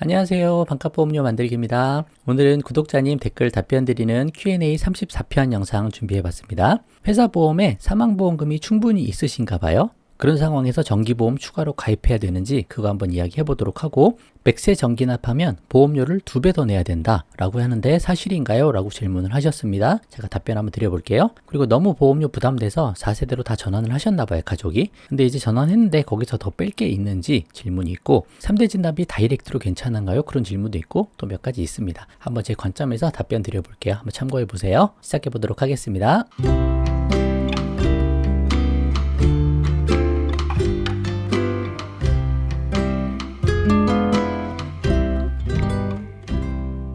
안녕하세요. 반값보험료 만들기입니다. 오늘은 구독자님 댓글 답변 드리는 Q&A 34편 영상 준비해 봤습니다. 회사 보험에 사망보험금이 충분히 있으신가 봐요. 그런 상황에서 정기보험 추가로 가입해야 되는지 그거 한번 이야기해 보도록 하고, 100세 정기납하면 보험료를 2배 더 내야 된다 라고 하는데 사실인가요? 라고 질문을 하셨습니다. 제가 답변 한번 드려볼게요. 그리고 너무 보험료 부담돼서 4세대로 다 전환을 하셨나 봐요, 가족이. 근데 이제 전환했는데 거기서 더 뺄 게 있는지 질문이 있고, 3대 진납이 다이렉트로 괜찮은가요? 그런 질문도 있고 또 몇 가지 있습니다. 한번 제 관점에서 답변 드려볼게요. 한번 참고해 보세요. 시작해 보도록 하겠습니다.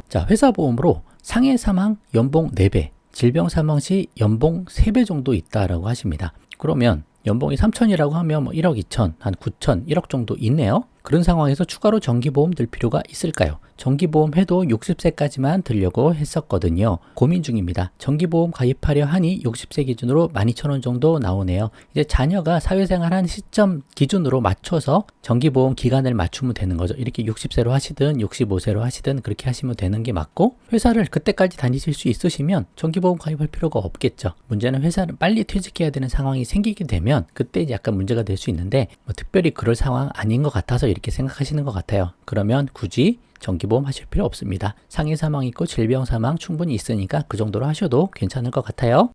자, 회사 보험으로 상해 사망 연봉 4배, 질병 사망 시 연봉 3배 정도 있다라고 하십니다. 그러면 연봉이 3천이라고 하면 1억 2천, 한 9천, 1억 정도 있네요. 그런 상황에서 추가로 정기보험 들 필요가 있을까요? 정기보험 해도 60세까지만 들려고 했었거든요. 고민 중입니다. 정기보험 가입하려 하니 60세 기준으로 12,000원 정도 나오네요. 이제 자녀가 사회생활한 시점 기준으로 맞춰서 정기보험 기간을 맞추면 되는 거죠. 이렇게 60세로 하시든 65세로 하시든 그렇게 하시면 되는 게 맞고, 회사를 그때까지 다니실 수 있으시면 정기보험 가입할 필요가 없겠죠. 문제는 회사를 빨리 퇴직해야 되는 상황이 생기게 되면 그때 이제 약간 문제가 될 수 있는데, 특별히 그럴 상황 아닌 것 같아서 이렇게 생각하시는 것 같아요. 그러면 굳이 정기보험 하실 필요 없습니다. 상해 사망 있고 질병 사망 충분히 있으니까 그 정도로 하셔도 괜찮을 것 같아요.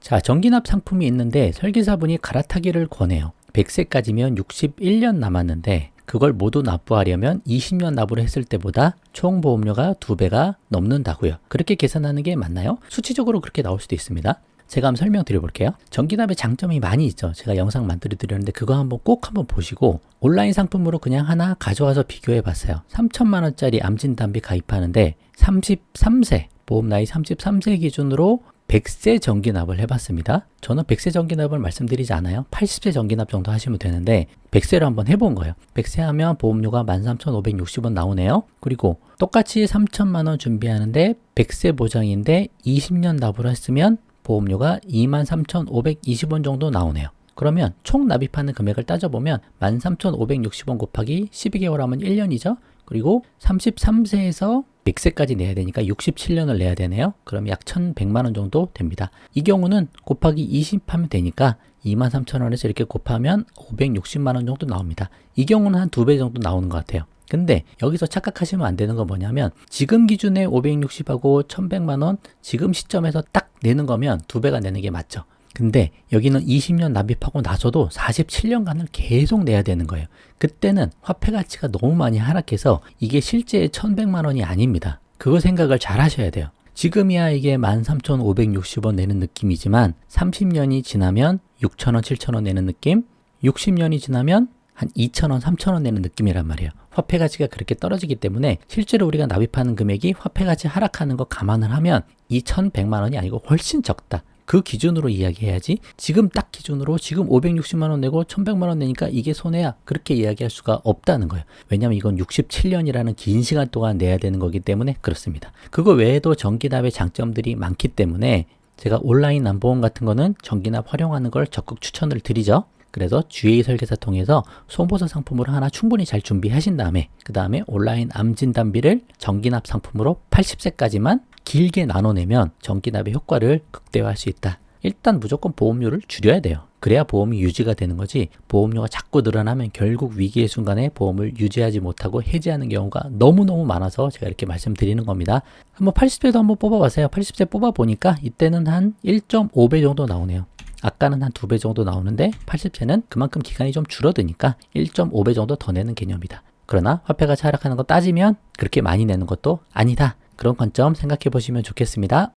자, 정기납 상품이 있는데 설계사분이 갈아타기를 권해요. 100세까지면 61년 남았는데 그걸 모두 납부하려면 20년 납부를 했을 때보다 총 보험료가 2배가 넘는다고요. 그렇게 계산하는 게 맞나요? 수치적으로 그렇게 나올 수도 있습니다. 제가 한번 설명드려 볼게요. 정기납의 장점이 많이 있죠. 제가 영상 만들어 드렸는데 그거 꼭 한번 보시고, 온라인 상품으로 그냥 하나 가져와서 비교해 봤어요. 3천만 원짜리 암진단비 가입하는데 33세, 보험 나이 33세 기준으로 100세 정기납을 해봤습니다. 저는 100세 정기납을 말씀드리지 않아요. 80세 정기납 정도 하시면 되는데 100세로 한번 해본 거예요. 100세 하면 보험료가 13,560원 나오네요. 그리고 똑같이 3천만 원 준비하는데 100세 보장인데 20년 납을 했으면 보험료가 23,520원 정도 나오네요. 그러면 총 납입하는 금액을 따져보면 13,560원 곱하기 12개월 하면 1년이죠. 그리고 33세에서 100세까지 내야 되니까 67년을 내야 되네요. 그럼 약 1,100만 원 정도 됩니다. 이 경우는 곱하기 20 하면 되니까 23,000원에서 이렇게 곱하면 560만 원 정도 나옵니다. 이 경우는 한 2배 정도 나오는 것 같아요. 근데 여기서 착각하시면 안 되는 건 뭐냐면, 지금 기준에 560하고 1,100만 원 지금 시점에서 딱 내는 거면 2배가 내는 게 맞죠. 근데 여기는 20년 납입하고 나서도 47년간을 계속 내야 되는 거예요. 그때는 화폐 가치가 너무 많이 하락해서 이게 실제 1,100만 원이 아닙니다. 그거 생각을 잘 하셔야 돼요. 지금이야 이게 13,560원 내는 느낌이지만 30년이 지나면 6,000원, 7,000원 내는 느낌, 60년이 지나면 한 2,000원, 3,000원 내는 느낌이란 말이에요. 화폐 가치가 그렇게 떨어지기 때문에 실제로 우리가 납입하는 금액이 화폐 가치 하락하는 거 감안을 하면 2,100만 원이 아니고 훨씬 적다. 그 기준으로 이야기해야지, 지금 딱 기준으로 지금 560만 원 내고 1,100만 원 내니까 이게 손해야, 그렇게 이야기할 수가 없다는 거예요. 왜냐면 이건 67년이라는 긴 시간 동안 내야 되는 거기 때문에 그렇습니다. 그거 외에도 정기납의 장점들이 많기 때문에 제가 온라인 남보험 같은 거는 정기납 활용하는 걸 적극 추천을 드리죠. 그래서 GA 설계사 통해서 손보사 상품으로 하나 충분히 잘 준비하신 다음에, 그 다음에 온라인 암진단비를 정기납 상품으로 80세까지만 길게 나눠내면 정기납의 효과를 극대화할 수 있다. 일단 무조건 보험료를 줄여야 돼요. 그래야 보험이 유지가 되는 거지, 보험료가 자꾸 늘어나면 결국 위기의 순간에 보험을 유지하지 못하고 해지하는 경우가 너무너무 많아서 제가 이렇게 말씀드리는 겁니다. 한번 80세도 한번 뽑아봤어요. 80세 뽑아보니까 이때는 한 1.5배 정도 나오네요. 아까는 한 2배 정도 나오는데 80세는 그만큼 기간이 좀 줄어드니까 1.5배 정도 더 내는 개념이다. 그러나 화폐가 하락하는 거 따지면 그렇게 많이 내는 것도 아니다. 그런 관점 생각해 보시면 좋겠습니다.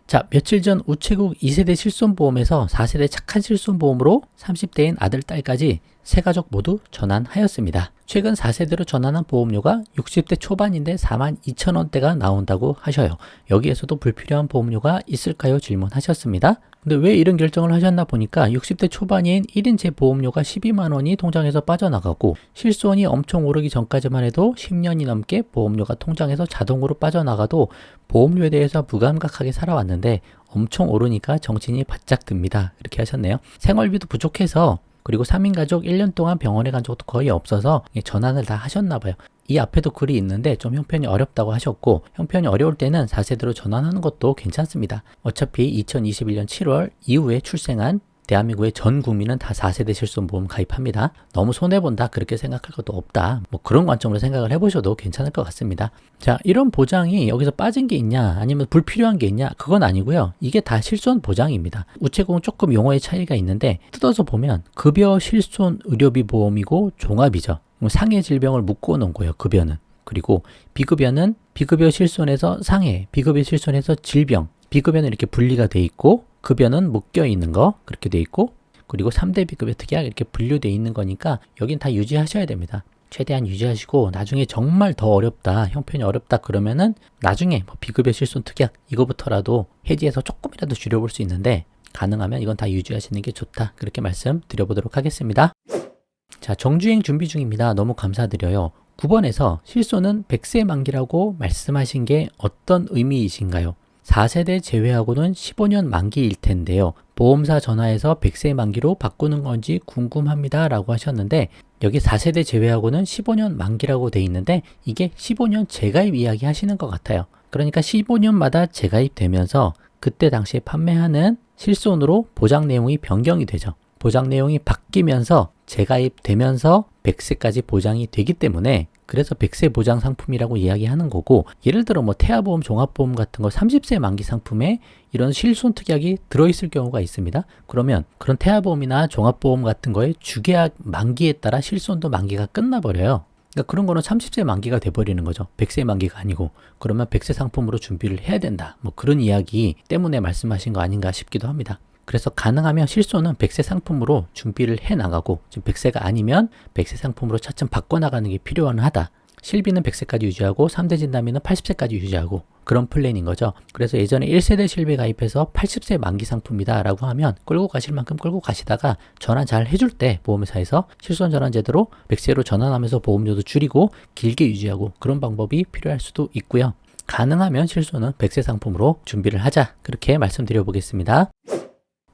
자, 며칠 전 우체국 2세대 실손보험에서 4세대 착한 실손보험으로 30대인 아들, 딸까지 세 가족 모두 전환하였습니다. 최근 4세대로 전환한 보험료가 60대 초반인데 42,000원대가 나온다고 하셔요. 여기에서도 불필요한 보험료가 있을까요? 질문하셨습니다. 근데 왜 이런 결정을 하셨나 보니까 60대 초반인 1인체 보험료가 12만 원이 통장에서 빠져나가고, 실손이 엄청 오르기 전까지만 해도 10년이 넘게 보험료가 통장에서 자동으로 빠져나가도 보험료에 대해서 무감각하게 살아왔는데 엄청 오르니까 정신이 바짝 듭니다. 이렇게 하셨네요. 생활비도 부족해서, 그리고 3인 가족 1년 동안 병원에 간 적도 거의 없어서 전환을 다 하셨나 봐요. 이 앞에도 글이 있는데 좀 형편이 어렵다고 하셨고, 형편이 어려울 때는 4세대로 전환하는 것도 괜찮습니다. 어차피 2021년 7월 이후에 출생한 대한민국의 전 국민은 다 4세대 실손보험 가입합니다. 너무 손해본다 그렇게 생각할 것도 없다. 뭐 그런 관점으로 생각을 해보셔도 괜찮을 것 같습니다. 자, 이런 보장이 여기서 빠진 게 있냐 아니면 불필요한 게 있냐, 그건 아니고요. 이게 다 실손 보장입니다. 우체국은 조금 용어의 차이가 있는데 뜯어서 보면 급여 실손 의료비 보험이고 종합이죠. 상해 질병을 묶어 놓은 거예요, 급여는. 그리고 비급여는 비급여 실손에서 상해, 비급여 실손에서 질병, 비급여는 이렇게 분리가 돼 있고 급여는 묶여 있는 거 그렇게 돼 있고, 그리고 3대 비급여 특약 이렇게 분류돼 있는 거니까 여긴 다 유지하셔야 됩니다. 최대한 유지하시고, 나중에 정말 더 어렵다, 형편이 어렵다 그러면은 나중에 뭐 비급여 실손 특약 이거부터라도 해지해서 조금이라도 줄여볼 수 있는데, 가능하면 이건 다 유지하시는 게 좋다, 그렇게 말씀드려보도록 하겠습니다. 자, 정주행 준비 중입니다. 너무 감사드려요. 9번에서 실손은 100세 만기라고 말씀하신 게 어떤 의미이신가요? 4세대 제외하고는 15년 만기일 텐데요. 보험사 전화해서 100세 만기로 바꾸는 건지 궁금합니다 라고 하셨는데, 여기 4세대 제외하고는 15년 만기라고 돼 있는데 이게 15년 재가입 이야기 하시는 것 같아요. 그러니까 15년마다 재가입되면서 그때 당시에 판매하는 실손으로 보장 내용이 변경이 되죠. 보장 내용이 바뀌면서 재가입되면서 100세까지 보장이 되기 때문에, 그래서 100세 보장 상품이라고 이야기하는 거고, 예를 들어 뭐 태아보험, 종합보험 같은 거 30세 만기 상품에 이런 실손 특약이 들어있을 경우가 있습니다. 그러면 그런 태아보험이나 종합보험 같은 거에 주계약 만기에 따라 실손도 만기가 끝나버려요. 그러니까 그런 거는 30세 만기가 돼버리는 거죠. 100세 만기가 아니고. 그러면 100세 상품으로 준비를 해야 된다, 뭐 그런 이야기 때문에 말씀하신 거 아닌가 싶기도 합니다. 그래서 가능하면 실손은 100세 상품으로 준비를 해나가고, 지금 100세가 아니면 100세 상품으로 차츰 바꿔나가는 게 필요한 하다. 실비는 100세까지 유지하고 3대 진단비는 80세까지 유지하고, 그런 플랜인 거죠. 그래서 예전에 1세대 실비 가입해서 80세 만기 상품이다 라고 하면 끌고 가실 만큼 끌고 가시다가 전환 잘 해줄 때 보험회사에서 실손 전환 제도로 100세로 전환하면서 보험료도 줄이고 길게 유지하고, 그런 방법이 필요할 수도 있고요. 가능하면 실손은 100세 상품으로 준비를 하자, 그렇게 말씀드려 보겠습니다.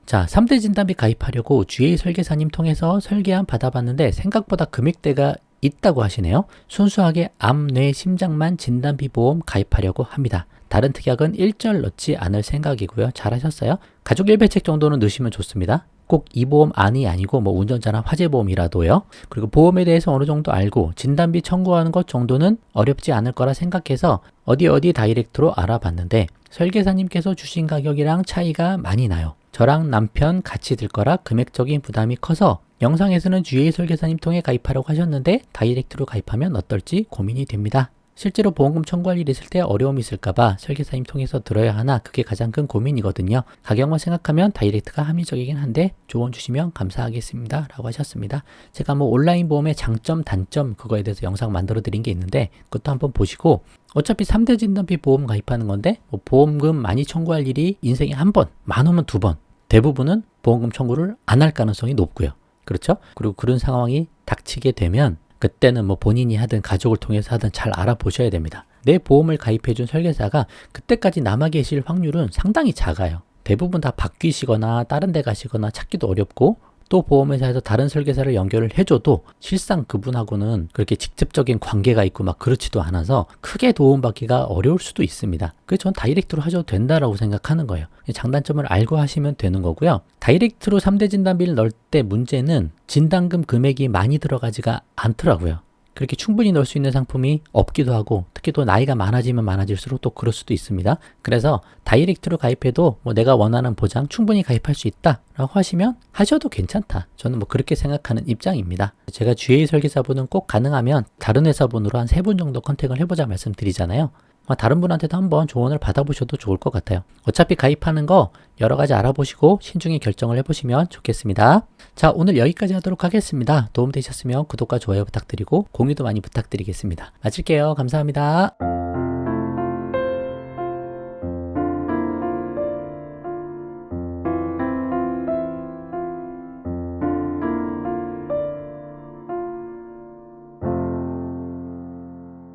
자, 3대 진단비 가입하려고 GA 설계사님 통해서 설계안 받아봤는데 생각보다 금액대가 있다고 하시네요. 순수하게 암, 뇌, 심장만 진단비 보험 가입하려고 합니다. 다른 특약은 일절 넣지 않을 생각이고요. 잘하셨어요. 가족 1배책 정도는 넣으시면 좋습니다. 꼭 이 보험 안이 아니고 뭐 운전자나 화재보험이라도요. 그리고 보험에 대해서 어느 정도 알고 진단비 청구하는 것 정도는 어렵지 않을 거라 생각해서 어디 다이렉트로 알아봤는데 설계사님께서 주신 가격이랑 차이가 많이 나요. 저랑 남편 같이 들 거라 금액적인 부담이 커서 영상에서는 GA 설계사님 통해 가입하려고 하셨는데 다이렉트로 가입하면 어떨지 고민이 됩니다. 실제로 보험금 청구할 일이 있을 때 어려움이 있을까봐 설계사님 통해서 들어야 하나 그게 가장 큰 고민이거든요. 가격만 생각하면 다이렉트가 합리적이긴 한데 조언 주시면 감사하겠습니다 라고 하셨습니다. 제가 뭐 온라인 보험의 장점 단점 그거에 대해서 영상 만들어 드린 게 있는데 그것도 한번 보시고, 어차피 3대 진단비 보험 가입하는 건데 뭐 보험금 많이 청구할 일이 인생에 한 번, 많으면 두 번, 대부분은 보험금 청구를 안 할 가능성이 높고요. 그렇죠? 그리고 그런 상황이 닥치게 되면 그때는 뭐 본인이 하든 가족을 통해서 하든 잘 알아보셔야 됩니다. 내 보험을 가입해준 설계사가 그때까지 남아 계실 확률은 상당히 작아요. 대부분 다 바뀌시거나 다른 데 가시거나 찾기도 어렵고, 또 보험회사에서 다른 설계사를 연결을 해줘도 실상 그분하고는 그렇게 직접적인 관계가 있고 막 그렇지도 않아서 크게 도움받기가 어려울 수도 있습니다. 그래서 전 다이렉트로 하셔도 된다라고 생각하는 거예요. 장단점을 알고 하시면 되는 거고요. 다이렉트로 3대 진단비를 넣을 때 문제는 진단금 금액이 많이 들어가지가 않더라고요. 그렇게 충분히 넣을 수 있는 상품이 없기도 하고, 특히 또 나이가 많아지면 많아질수록 또 그럴 수도 있습니다. 그래서 다이렉트로 가입해도 뭐 내가 원하는 보장 충분히 가입할 수 있다 라고 하시면 하셔도 괜찮다. 저는 뭐 그렇게 생각하는 입장입니다. 제가 GA 설계사분은 꼭 가능하면 다른 회사분으로 한 3분 정도 컨택을 해보자 말씀드리잖아요. 다른 분한테도 한번 조언을 받아보셔도 좋을 것 같아요. 어차피 가입하는 거 여러 가지 알아보시고 신중히 결정을 해보시면 좋겠습니다. 자, 오늘 여기까지 하도록 하겠습니다. 도움되셨으면 구독과 좋아요 부탁드리고 공유도 많이 부탁드리겠습니다. 마칠게요. 감사합니다.